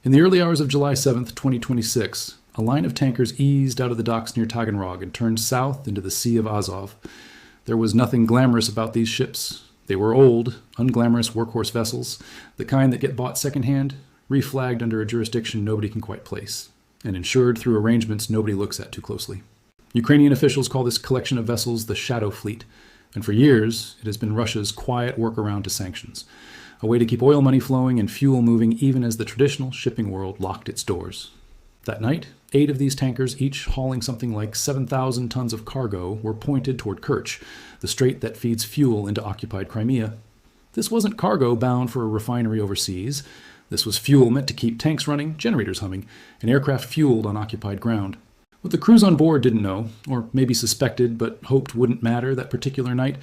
In the early hours of July 7th, 2026, a line of tankers eased out of the docks near Taganrog and turned south into the Sea of Azov. There was nothing glamorous about these ships. They were old, unglamorous workhorse vessels, the kind that get bought secondhand, reflagged under a jurisdiction nobody can quite place, and insured through arrangements nobody looks at too closely. Ukrainian officials call this collection of vessels the Shadow Fleet, and for years it has been Russia's quiet workaround to sanctions, a way to keep oil money flowing and fuel moving even as the traditional shipping world locked its doors. That night, 8 of these tankers, each hauling something like 7,000 tons of cargo, were pointed toward Kerch, the strait that feeds fuel into occupied Crimea. This wasn't cargo bound for a refinery overseas. This was fuel meant to keep tanks running, generators humming, and aircraft fueled on occupied ground. What the crews on board didn't know, or maybe suspected but hoped wouldn't matter that particular night,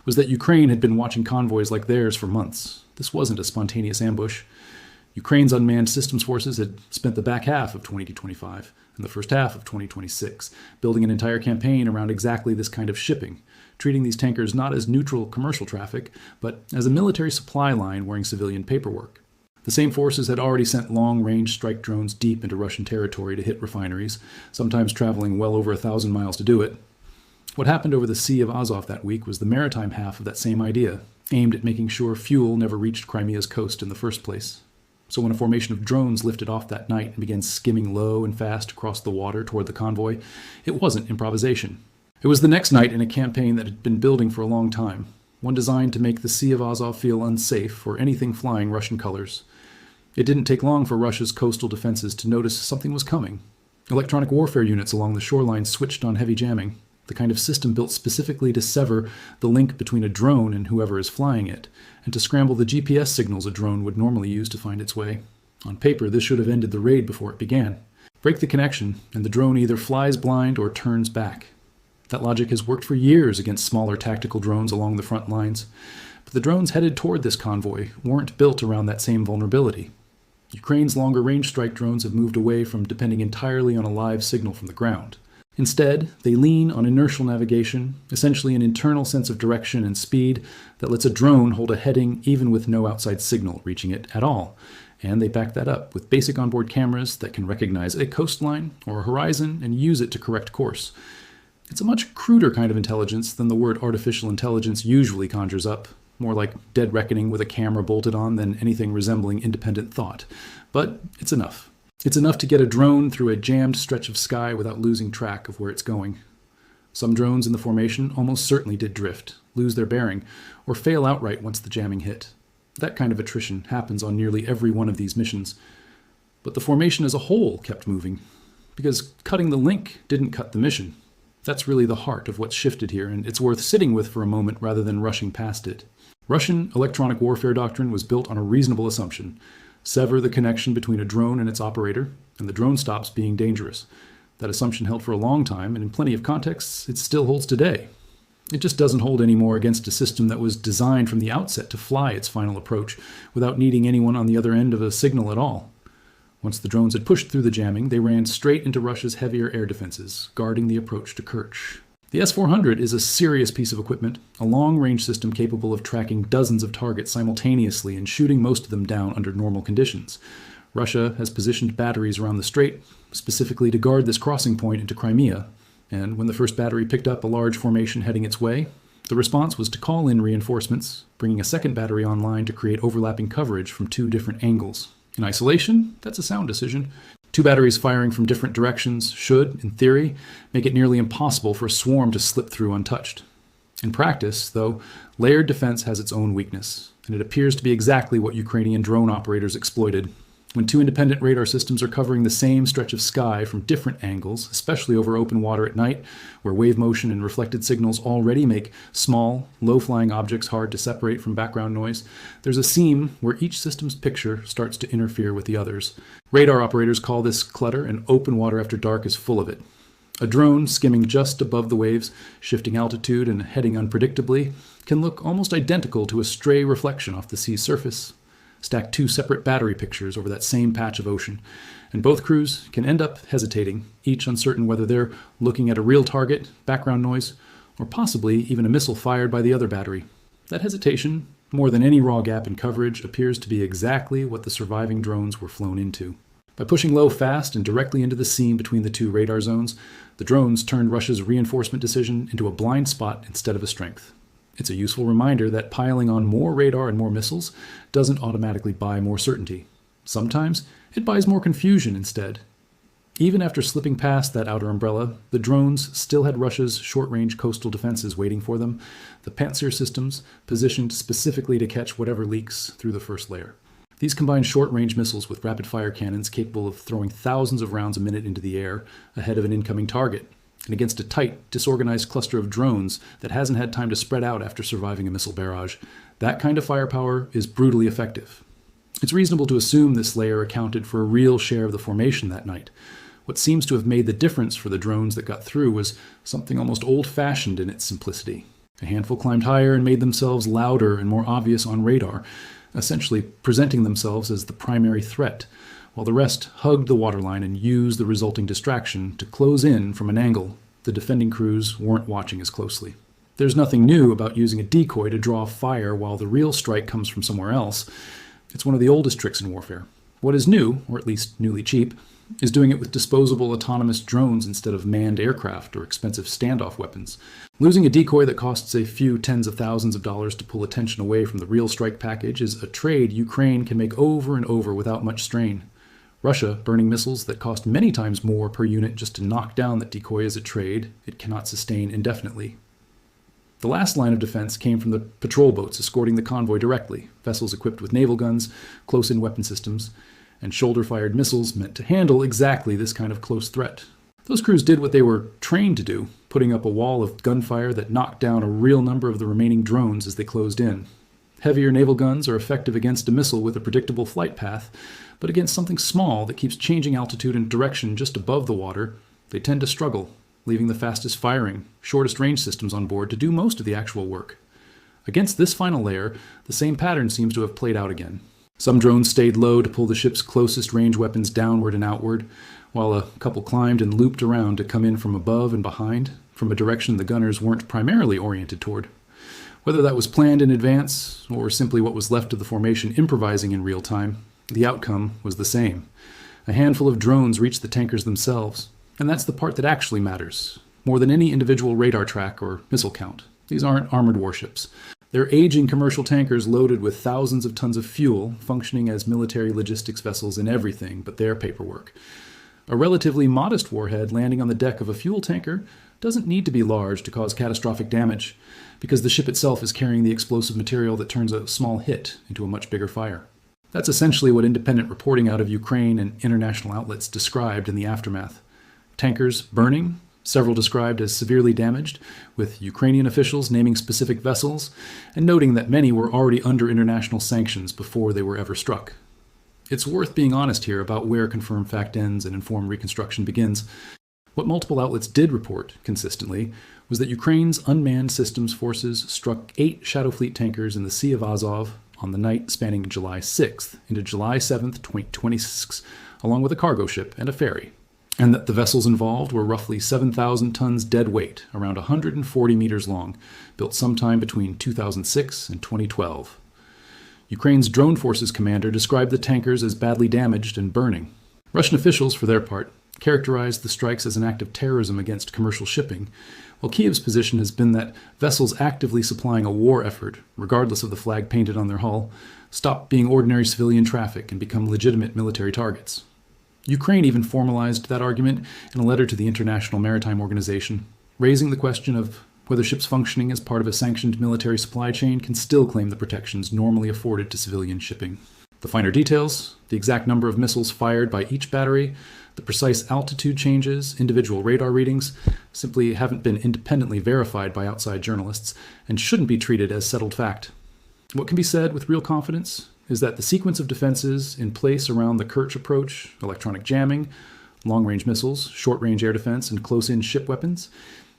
was that Ukraine had been watching convoys like theirs for months. This wasn't a spontaneous ambush. Ukraine's unmanned systems forces had spent the back half of 2025 and the first half of 2026 building an entire campaign around exactly this kind of shipping, treating these tankers not as neutral commercial traffic, but as a military supply line wearing civilian paperwork. The same forces had already sent long-range strike drones deep into Russian territory to hit refineries, sometimes traveling well over 1,000 miles to do it. What happened over the Sea of Azov that week was the maritime half of that same idea, aimed at making sure fuel never reached Crimea's coast in the first place. So when a formation of drones lifted off that night and began skimming low and fast across the water toward the convoy, it wasn't improvisation. It was the next night in a campaign that had been building for a long time, one designed to make the Sea of Azov feel unsafe for anything flying Russian colors. It didn't take long for Russia's coastal defenses to notice something was coming. Electronic warfare units along the shoreline switched on heavy jamming, the kind of system built specifically to sever the link between a drone and whoever is flying it, and to scramble the GPS signals a drone would normally use to find its way. On paper, this should have ended the raid before it began. Break the connection, and the drone either flies blind or turns back. That logic has worked for years against smaller tactical drones along the front lines, but the drones headed toward this convoy weren't built around that same vulnerability. Ukraine's longer-range strike drones have moved away from depending entirely on a live signal from the ground. Instead, they lean on inertial navigation, essentially an internal sense of direction and speed that lets a drone hold a heading even with no outside signal reaching it at all. And they back that up with basic onboard cameras that can recognize a coastline or a horizon and use it to correct course. It's a much cruder kind of intelligence than the word artificial intelligence usually conjures up, more like dead reckoning with a camera bolted on than anything resembling independent thought. But it's enough. It's enough to get a drone through a jammed stretch of sky without losing track of where it's going. Some drones in the formation almost certainly did drift, lose their bearing, or fail outright once the jamming hit. That kind of attrition happens on nearly every one of these missions. But the formation as a whole kept moving, because cutting the link didn't cut the mission. That's really the heart of what's shifted here, and it's worth sitting with for a moment rather than rushing past it. Russian electronic warfare doctrine was built on a reasonable assumption. Sever the connection between a drone and its operator, and the drone stops being dangerous. That assumption held for a long time, and in plenty of contexts, it still holds today. It just doesn't hold anymore against a system that was designed from the outset to fly its final approach without needing anyone on the other end of a signal at all. Once the drones had pushed through the jamming, they ran straight into Russia's heavier air defenses, guarding the approach to Kerch. The S-400 is a serious piece of equipment, a long-range system capable of tracking dozens of targets simultaneously and shooting most of them down under normal conditions. Russia has positioned batteries around the strait, specifically to guard this crossing point into Crimea, and when the first battery picked up a large formation heading its way, the response was to call in reinforcements, bringing a second battery online to create overlapping coverage from 2 different angles. In isolation, that's a sound decision. 2 batteries firing from different directions should, in theory, make it nearly impossible for a swarm to slip through untouched. In practice, though, layered defense has its own weakness, and it appears to be exactly what Ukrainian drone operators exploited. When 2 independent radar systems are covering the same stretch of sky from different angles, especially over open water at night, where wave motion and reflected signals already make small, low-flying objects hard to separate from background noise, there's a seam where each system's picture starts to interfere with the others. Radar operators call this clutter, and open water after dark is full of it. A drone skimming just above the waves, shifting altitude and heading unpredictably, can look almost identical to a stray reflection off the sea's surface. Stack 2 separate battery pictures over that same patch of ocean, and both crews can end up hesitating, each uncertain whether they're looking at a real target, background noise, or possibly even a missile fired by the other battery. That hesitation, more than any raw gap in coverage, appears to be exactly what the surviving drones were flown into. By pushing low fast and directly into the seam between the two radar zones, the drones turned Russia's reinforcement decision into a blind spot instead of a strength. It's a useful reminder that piling on more radar and more missiles doesn't automatically buy more certainty. Sometimes it buys more confusion instead. Even after slipping past that outer umbrella, the drones still had Russia's short-range coastal defenses waiting for them, the Pantsir systems positioned specifically to catch whatever leaks through the first layer. These combine short-range missiles with rapid-fire cannons capable of throwing thousands of rounds a minute into the air ahead of an incoming target, and against a tight, disorganized cluster of drones that hasn't had time to spread out after surviving a missile barrage. That kind of firepower is brutally effective. It's reasonable to assume this layer accounted for a real share of the formation that night. What seems to have made the difference for the drones that got through was something almost old-fashioned in its simplicity. A handful climbed higher and made themselves louder and more obvious on radar, essentially presenting themselves as the primary threat, while the rest hugged the waterline and used the resulting distraction to close in from an angle the defending crews weren't watching as closely. There's nothing new about using a decoy to draw fire while the real strike comes from somewhere else. It's one of the oldest tricks in warfare. What is new, or at least newly cheap, is doing it with disposable autonomous drones instead of manned aircraft or expensive standoff weapons. Losing a decoy that costs a few tens of thousands of dollars to pull attention away from the real strike package is a trade Ukraine can make over and over without much strain. Russia burning missiles that cost many times more per unit just to knock down that decoy is a trade it cannot sustain indefinitely. The last line of defense came from the patrol boats escorting the convoy directly, vessels equipped with naval guns, close-in weapon systems, and shoulder-fired missiles meant to handle exactly this kind of close threat. Those crews did what they were trained to do, putting up a wall of gunfire that knocked down a real number of the remaining drones as they closed in. Heavier naval guns are effective against a missile with a predictable flight path, but against something small that keeps changing altitude and direction just above the water, they tend to struggle, leaving the fastest firing, shortest range systems on board to do most of the actual work. Against this final layer, the same pattern seems to have played out again. Some drones stayed low to pull the ship's closest range weapons downward and outward, while a couple climbed and looped around to come in from above and behind, from a direction the gunners weren't primarily oriented toward. Whether that was planned in advance, or simply what was left of the formation improvising in real time, the outcome was the same. A handful of drones reached the tankers themselves, and that's the part that actually matters, more than any individual radar track or missile count. These aren't armored warships. They're aging commercial tankers loaded with thousands of tons of fuel, functioning as military logistics vessels in everything but their paperwork. A relatively modest warhead landing on the deck of a fuel tanker doesn't need to be large to cause catastrophic damage, because the ship itself is carrying the explosive material that turns a small hit into a much bigger fire. That's essentially what independent reporting out of Ukraine and international outlets described in the aftermath. Tankers burning, several described as severely damaged, with Ukrainian officials naming specific vessels and noting that many were already under international sanctions before they were ever struck. It's worth being honest here about where confirmed fact ends and informed reconstruction begins. What multiple outlets did report consistently was that Ukraine's unmanned systems forces struck 8 Shadow Fleet tankers in the Sea of Azov on the night spanning July 6th into July 7th, 2026, along with a cargo ship and a ferry, and that the vessels involved were roughly 7,000 tons dead weight, around 140 meters long, built sometime between 2006 and 2012. Ukraine's drone forces commander described the tankers as badly damaged and burning. Russian officials, for their part, characterized the strikes as an act of terrorism against commercial shipping, while Kiev's position has been that vessels actively supplying a war effort, regardless of the flag painted on their hull, stop being ordinary civilian traffic and become legitimate military targets. Ukraine even formalized that argument in a letter to the International Maritime Organization, raising the question of whether ships functioning as part of a sanctioned military supply chain can still claim the protections normally afforded to civilian shipping. The finer details, the exact number of missiles fired by each battery, the precise altitude changes, individual radar readings, simply haven't been independently verified by outside journalists and shouldn't be treated as settled fact. What can be said with real confidence is that the sequence of defenses in place around the Kerch approach, electronic jamming, long-range missiles, short-range air defense, and close-in ship weapons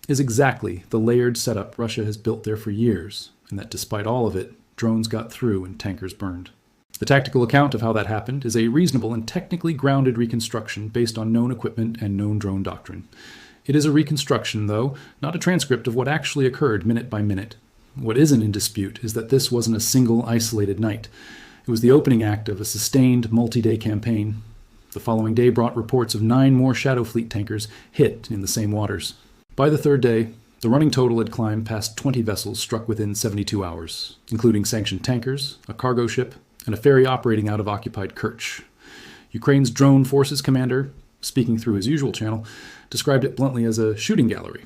is exactly the layered setup Russia has built there for years, and that despite all of it, drones got through and tankers burned. The tactical account of how that happened is a reasonable and technically grounded reconstruction based on known equipment and known drone doctrine. It is a reconstruction, though, not a transcript of what actually occurred minute by minute. What isn't in dispute is that this wasn't a single isolated night. It was the opening act of a sustained multi-day campaign. The following day brought reports of 9 more Shadow Fleet tankers hit in the same waters. By the third day, the running total had climbed past 20 vessels struck within 72 hours, including sanctioned tankers, a cargo ship, and a ferry operating out of occupied Kerch. Ukraine's drone forces commander, speaking through his usual channel, described it bluntly as a shooting gallery,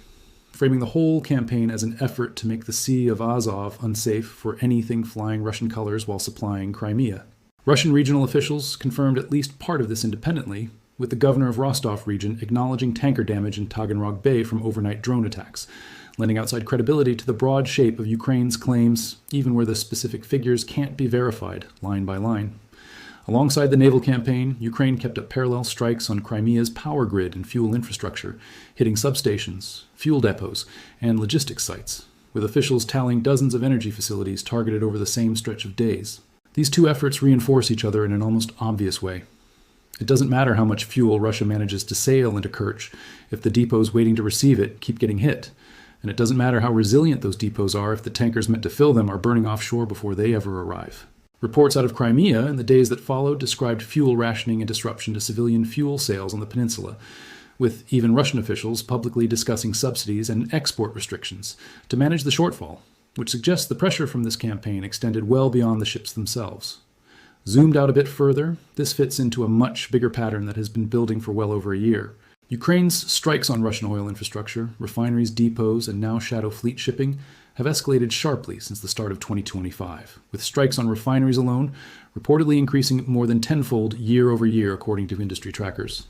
framing the whole campaign as an effort to make the Sea of Azov unsafe for anything flying Russian colors while supplying Crimea. Russian regional officials confirmed at least part of this independently, with the governor of Rostov region acknowledging tanker damage in Taganrog Bay from overnight drone attacks, lending outside credibility to the broad shape of Ukraine's claims, even where the specific figures can't be verified line by line. Alongside the naval campaign, Ukraine kept up parallel strikes on Crimea's power grid and fuel infrastructure, hitting substations, fuel depots, and logistics sites, with officials tallying dozens of energy facilities targeted over the same stretch of days. These two efforts reinforce each other in an almost obvious way. It doesn't matter how much fuel Russia manages to sail into Kerch if the depots waiting to receive it keep getting hit, and it doesn't matter how resilient those depots are if the tankers meant to fill them are burning offshore before they ever arrive. Reports out of Crimea in the days that followed described fuel rationing and disruption to civilian fuel sales on the peninsula, with even Russian officials publicly discussing subsidies and export restrictions to manage the shortfall, which suggests the pressure from this campaign extended well beyond the ships themselves. Zoomed out a bit further, this fits into a much bigger pattern that has been building for well over a year. Ukraine's strikes on Russian oil infrastructure, refineries, depots, and now Shadow Fleet shipping have escalated sharply since the start of 2025, with strikes on refineries alone reportedly increasing more than tenfold year over year, according to industry trackers.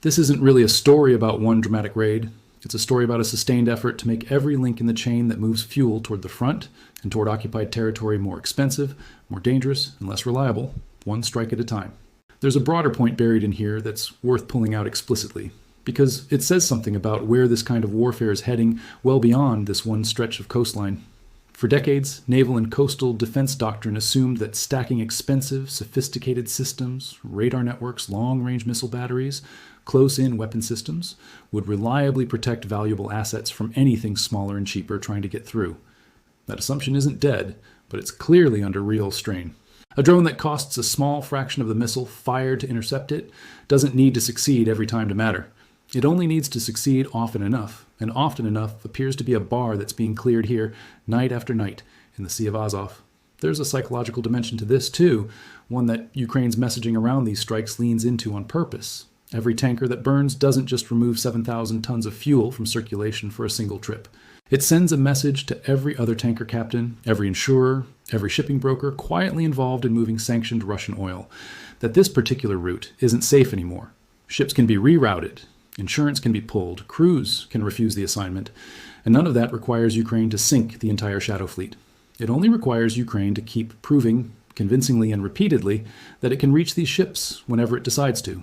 This isn't really a story about one dramatic raid. It's a story about a sustained effort to make every link in the chain that moves fuel toward the front and toward occupied territory more expensive, more dangerous, and less reliable, one strike at a time. There's a broader point buried in here that's worth pulling out explicitly, because it says something about where this kind of warfare is heading well beyond this one stretch of coastline. For decades, naval and coastal defense doctrine assumed that stacking expensive, sophisticated systems, radar networks, long-range missile batteries, close-in weapon systems, would reliably protect valuable assets from anything smaller and cheaper trying to get through. That assumption isn't dead, but it's clearly under real strain. A drone that costs a small fraction of the missile fired to intercept it doesn't need to succeed every time to matter. It only needs to succeed often enough, and often enough appears to be a bar that's being cleared here night after night in the Sea of Azov. There's a psychological dimension to this too, one that Ukraine's messaging around these strikes leans into on purpose. Every tanker that burns doesn't just remove 7,000 tons of fuel from circulation for a single trip. It sends a message to every other tanker captain, every insurer, every shipping broker quietly involved in moving sanctioned Russian oil, that this particular route isn't safe anymore. Ships can be rerouted, insurance can be pulled, crews can refuse the assignment, and none of that requires Ukraine to sink the entire Shadow Fleet. It only requires Ukraine to keep proving, convincingly and repeatedly, that it can reach these ships whenever it decides to.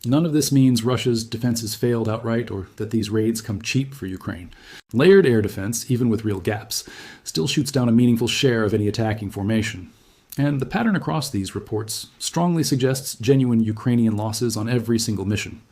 None of this means Russia's defenses failed outright or that these raids come cheap for Ukraine. Layered air defense, even with real gaps, still shoots down a meaningful share of any attacking formation. And the pattern across these reports strongly suggests genuine Ukrainian losses on every single mission.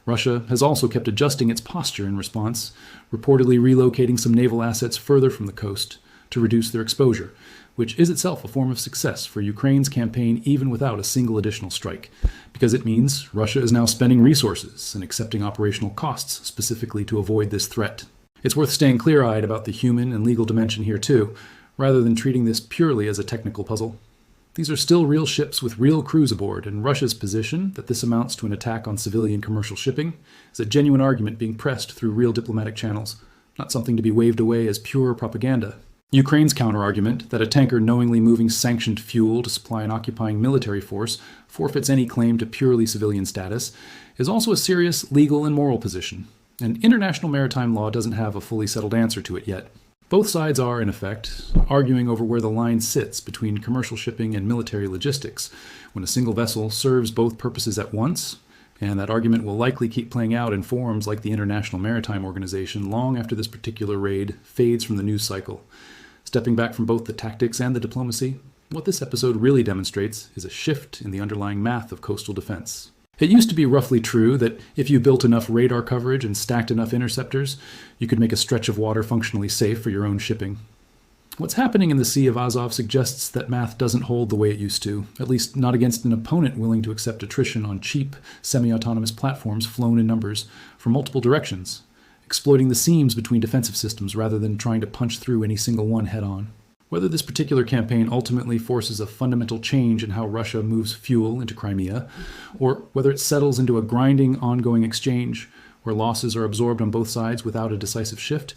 Russia has also kept adjusting its posture in response, reportedly relocating some naval assets further from the coast to reduce their exposure, which is itself a form of success for Ukraine's campaign even without a single additional strike, because it means Russia is now spending resources and accepting operational costs specifically to avoid this threat. It's worth staying clear-eyed about the human and legal dimension here too, rather than treating this purely as a technical puzzle. These are still real ships with real crews aboard, and Russia's position that this amounts to an attack on civilian commercial shipping is a genuine argument being pressed through real diplomatic channels, not something to be waved away as pure propaganda. Ukraine's counterargument that a tanker knowingly moving sanctioned fuel to supply an occupying military force forfeits any claim to purely civilian status is also a serious legal and moral position, and international maritime law doesn't have a fully settled answer to it yet. Both sides are, in effect, arguing over where the line sits between commercial shipping and military logistics when a single vessel serves both purposes at once, and that argument will likely keep playing out in forums like the International Maritime Organization long after this particular raid fades from the news cycle. Stepping back from both the tactics and the diplomacy, what this episode really demonstrates is a shift in the underlying math of coastal defense. It used to be roughly true that if you built enough radar coverage and stacked enough interceptors, you could make a stretch of water functionally safe for your own shipping. What's happening in the Sea of Azov suggests that math doesn't hold the way it used to, at least not against an opponent willing to accept attrition on cheap, semi-autonomous platforms flown in numbers from multiple directions, exploiting the seams between defensive systems rather than trying to punch through any single one head-on. Whether this particular campaign ultimately forces a fundamental change in how Russia moves fuel into Crimea, or whether it settles into a grinding, ongoing exchange where losses are absorbed on both sides without a decisive shift,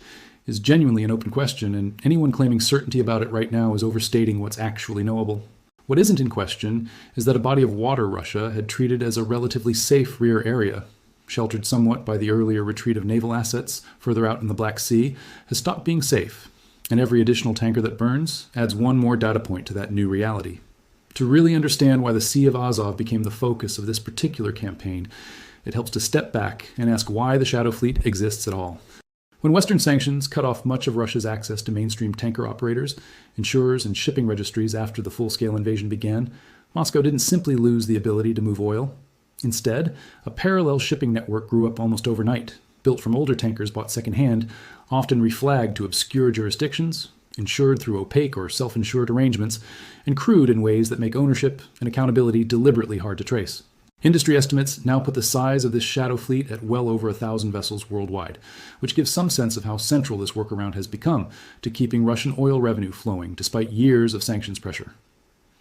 is genuinely an open question, and anyone claiming certainty about it right now is overstating what's actually knowable. What isn't in question is that a body of water Russia had treated as a relatively safe rear area, sheltered somewhat by the earlier retreat of naval assets further out in the Black Sea, has stopped being safe, and every additional tanker that burns adds one more data point to that new reality. To really understand why the Sea of Azov became the focus of this particular campaign, it helps to step back and ask why the Shadow Fleet exists at all. When Western sanctions cut off much of Russia's access to mainstream tanker operators, insurers, and shipping registries after the full-scale invasion began, Moscow didn't simply lose the ability to move oil. Instead, a parallel shipping network grew up almost overnight, built from older tankers bought secondhand, often reflagged to obscure jurisdictions, insured through opaque or self-insured arrangements, and crewed in ways that make ownership and accountability deliberately hard to trace. Industry estimates now put the size of this shadow fleet at well over 1,000 vessels worldwide, which gives some sense of how central this workaround has become to keeping Russian oil revenue flowing despite years of sanctions pressure.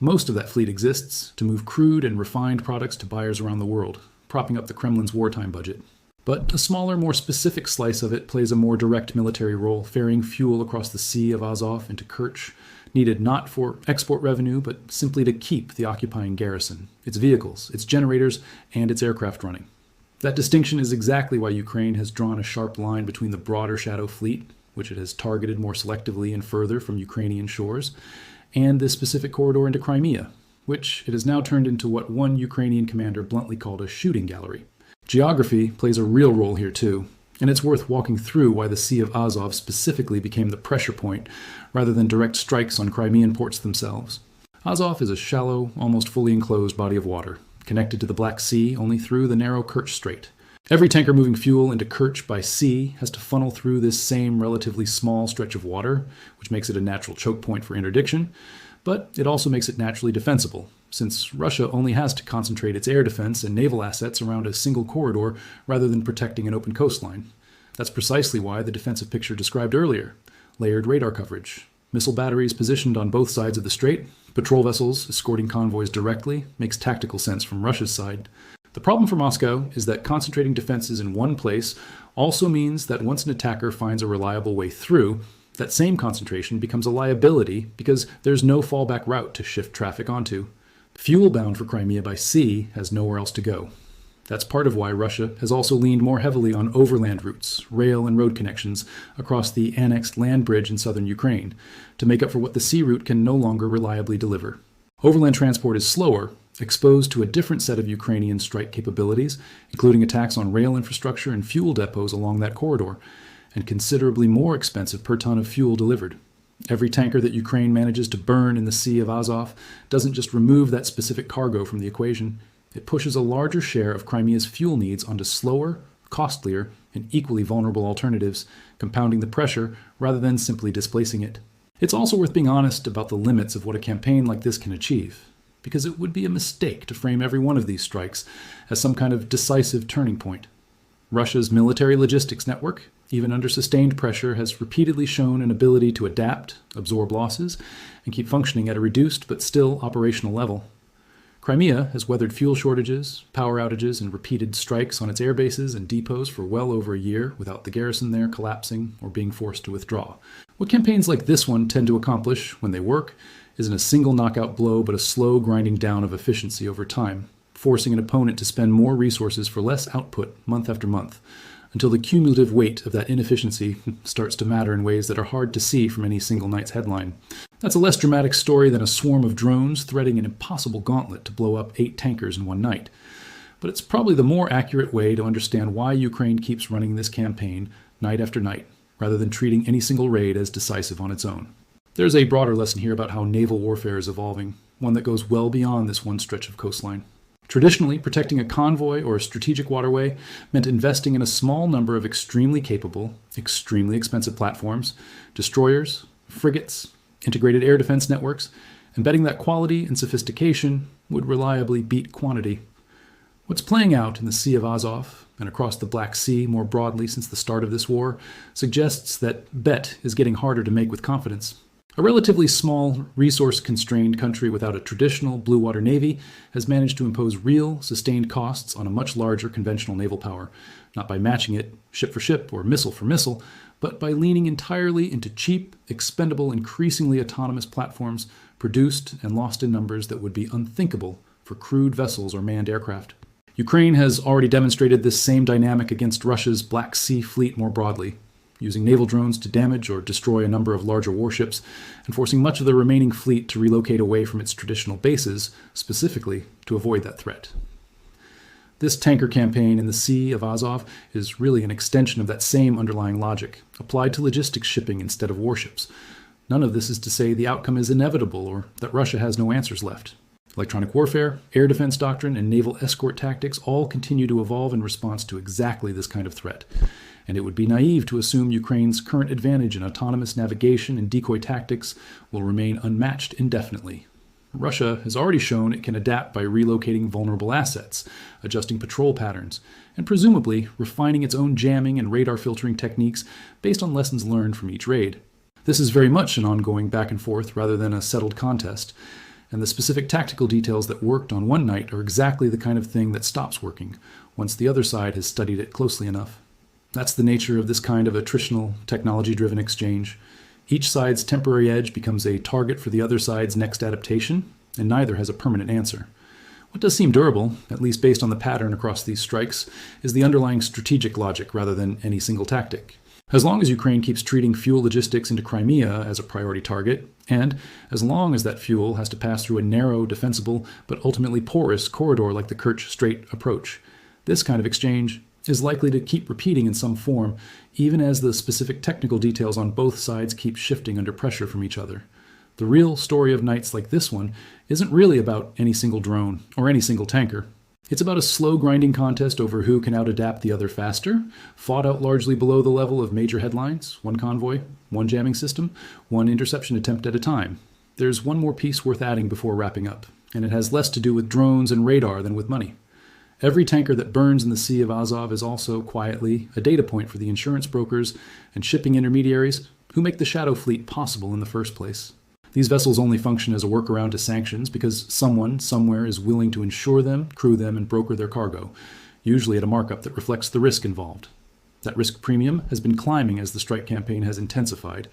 Most of that fleet exists to move crude and refined products to buyers around the world, propping up the Kremlin's wartime budget. But a smaller, more specific slice of it plays a more direct military role, ferrying fuel across the Sea of Azov into Kerch, needed not for export revenue, but simply to keep the occupying garrison, its vehicles, its generators, and its aircraft running. That distinction is exactly why Ukraine has drawn a sharp line between the broader Shadow Fleet, which it has targeted more selectively and further from Ukrainian shores, and this specific corridor into Crimea, which it has now turned into what one Ukrainian commander bluntly called a shooting gallery. Geography plays a real role here too, and it's worth walking through why the Sea of Azov specifically became the pressure point rather than direct strikes on Crimean ports themselves. Azov is a shallow, almost fully enclosed body of water, connected to the Black Sea only through the narrow Kerch Strait. Every tanker moving fuel into Kerch by sea has to funnel through this same relatively small stretch of water, which makes it a natural choke point for interdiction, but it also makes it naturally defensible, since Russia only has to concentrate its air defense and naval assets around a single corridor rather than protecting an open coastline. That's precisely why the defensive picture described earlier, layered radar coverage, missile batteries positioned on both sides of the strait, patrol vessels escorting convoys directly, makes tactical sense from Russia's side. The problem for Moscow is that concentrating defenses in one place also means that once an attacker finds a reliable way through, that same concentration becomes a liability because there's no fallback route to shift traffic onto. Fuel bound for Crimea by sea has nowhere else to go. That's part of why Russia has also leaned more heavily on overland routes, rail and road connections across the annexed land bridge in southern Ukraine, to make up for what the sea route can no longer reliably deliver. Overland transport is slower, exposed to a different set of Ukrainian strike capabilities, including attacks on rail infrastructure and fuel depots along that corridor, and considerably more expensive per ton of fuel delivered. Every tanker that Ukraine manages to burn in the Sea of Azov doesn't just remove that specific cargo from the equation, it pushes a larger share of Crimea's fuel needs onto slower, costlier, and equally vulnerable alternatives, compounding the pressure rather than simply displacing it. It's also worth being honest about the limits of what a campaign like this can achieve, because it would be a mistake to frame every one of these strikes as some kind of decisive turning point. Russia's military logistics network, even under sustained pressure, has repeatedly shown an ability to adapt, absorb losses, and keep functioning at a reduced but still operational level. Crimea has weathered fuel shortages, power outages, and repeated strikes on its air bases and depots for well over a year without the garrison there collapsing or being forced to withdraw. What campaigns like this one tend to accomplish, when they work, isn't a single knockout blow but a slow grinding down of efficiency over time, forcing an opponent to spend more resources for less output month after month, until the cumulative weight of that inefficiency starts to matter in ways that are hard to see from any single night's headline. That's a less dramatic story than a swarm of drones threading an impossible gauntlet to blow up 8 tankers in one night. But it's probably the more accurate way to understand why Ukraine keeps running this campaign night after night, rather than treating any single raid as decisive on its own. There's a broader lesson here about how naval warfare is evolving, one that goes well beyond this one stretch of coastline. Traditionally, protecting a convoy or a strategic waterway meant investing in a small number of extremely capable, extremely expensive platforms, destroyers, frigates, integrated air defense networks, and betting that quality and sophistication would reliably beat quantity. What's playing out in the Sea of Azov and across the Black Sea more broadly since the start of this war suggests that bet is getting harder to make with confidence. A relatively small, resource-constrained country without a traditional blue water navy has managed to impose real, sustained costs on a much larger conventional naval power, not by matching it ship for ship or missile for missile, but by leaning entirely into cheap, expendable, increasingly autonomous platforms produced and lost in numbers that would be unthinkable for crewed vessels or manned aircraft. Ukraine has already demonstrated this same dynamic against Russia's Black Sea fleet more broadly, using naval drones to damage or destroy a number of larger warships, and forcing much of the remaining fleet to relocate away from its traditional bases, specifically to avoid that threat. This tanker campaign in the Sea of Azov is really an extension of that same underlying logic, applied to logistics shipping instead of warships. None of this is to say the outcome is inevitable or that Russia has no answers left. Electronic warfare, air defense doctrine, and naval escort tactics all continue to evolve in response to exactly this kind of threat. And it would be naive to assume Ukraine's current advantage in autonomous navigation and decoy tactics will remain unmatched indefinitely. Russia has already shown it can adapt by relocating vulnerable assets, adjusting patrol patterns, and presumably refining its own jamming and radar filtering techniques based on lessons learned from each raid. This is very much an ongoing back and forth rather than a settled contest, and the specific tactical details that worked on one night are exactly the kind of thing that stops working once the other side has studied it closely enough. That's the nature of this kind of attritional, technology-driven exchange. Each side's temporary edge becomes a target for the other side's next adaptation, and neither has a permanent answer. What does seem durable, at least based on the pattern across these strikes, is the underlying strategic logic rather than any single tactic. As long as Ukraine keeps treating fuel logistics into Crimea as a priority target, and as long as that fuel has to pass through a narrow, defensible, but ultimately porous corridor like the Kerch Strait approach, this kind of exchange is likely to keep repeating in some form, even as the specific technical details on both sides keep shifting under pressure from each other. The real story of nights like this one isn't really about any single drone or any single tanker. It's about a slow grinding contest over who can out-adapt the other faster, fought out largely below the level of major headlines, one convoy, one jamming system, one interception attempt at a time. There's one more piece worth adding before wrapping up, and it has less to do with drones and radar than with money. Every tanker that burns in the Sea of Azov is also, quietly, a data point for the insurance brokers and shipping intermediaries who make the shadow fleet possible in the first place. These vessels only function as a workaround to sanctions because someone, somewhere, is willing to insure them, crew them, and broker their cargo, usually at a markup that reflects the risk involved. That risk premium has been climbing as the strike campaign has intensified,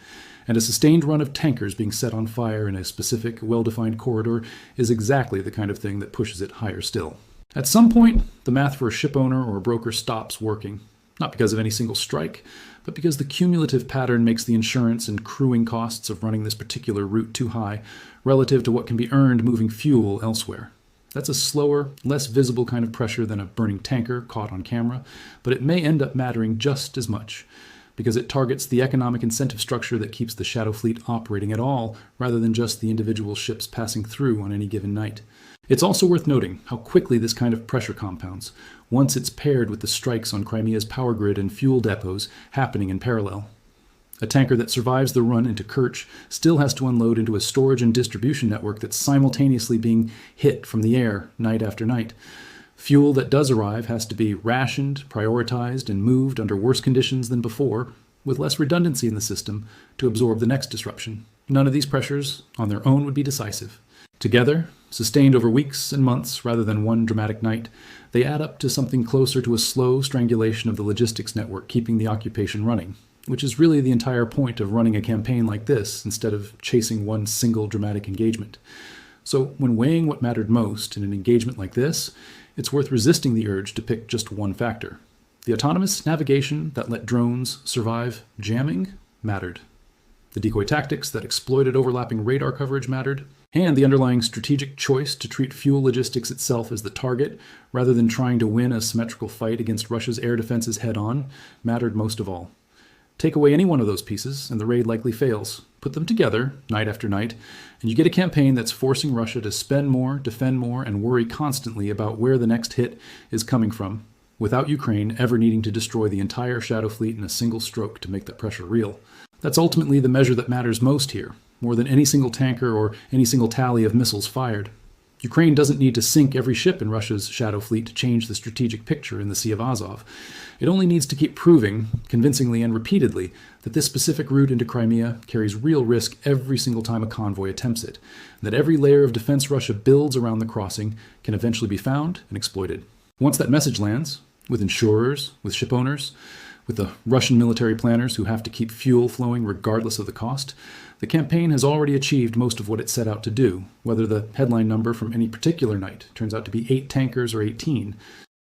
and a sustained run of tankers being set on fire in a specific, well-defined corridor is exactly the kind of thing that pushes it higher still. At some point, the math for a ship owner or a broker stops working, not because of any single strike, but because the cumulative pattern makes the insurance and crewing costs of running this particular route too high relative to what can be earned moving fuel elsewhere. That's a slower, less visible kind of pressure than a burning tanker caught on camera, but it may end up mattering just as much, because it targets the economic incentive structure that keeps the shadow fleet operating at all, rather than just the individual ships passing through on any given night. It's also worth noting how quickly this kind of pressure compounds, once it's paired with the strikes on Crimea's power grid and fuel depots happening in parallel. A tanker that survives the run into Kerch still has to unload into a storage and distribution network that's simultaneously being hit from the air night after night. Fuel that does arrive has to be rationed, prioritized, and moved under worse conditions than before, with less redundancy in the system to absorb the next disruption. None of these pressures on their own would be decisive. Together, sustained over weeks and months rather than one dramatic night, they add up to something closer to a slow strangulation of the logistics network keeping the occupation running, which is really the entire point of running a campaign like this instead of chasing one single dramatic engagement. So when weighing what mattered most in an engagement like this, it's worth resisting the urge to pick just one factor. The autonomous navigation that let drones survive jamming mattered. The decoy tactics that exploited overlapping radar coverage mattered, and the underlying strategic choice to treat fuel logistics itself as the target rather than trying to win a symmetrical fight against Russia's air defenses head-on mattered most of all. Take away any one of those pieces, and the raid likely fails. Put them together, night after night, and you get a campaign that's forcing Russia to spend more, defend more, and worry constantly about where the next hit is coming from, without Ukraine ever needing to destroy the entire shadow fleet in a single stroke to make that pressure real. That's ultimately the measure that matters most here, more than any single tanker or any single tally of missiles fired. Ukraine doesn't need to sink every ship in Russia's shadow fleet to change the strategic picture in the Sea of Azov. It only needs to keep proving, convincingly and repeatedly, that this specific route into Crimea carries real risk every single time a convoy attempts it, and that every layer of defense Russia builds around the crossing can eventually be found and exploited. Once that message lands, with insurers, with ship owners, with the Russian military planners who have to keep fuel flowing regardless of the cost, the campaign has already achieved most of what it set out to do, whether the headline number from any particular night turns out to be 8 tankers or 18.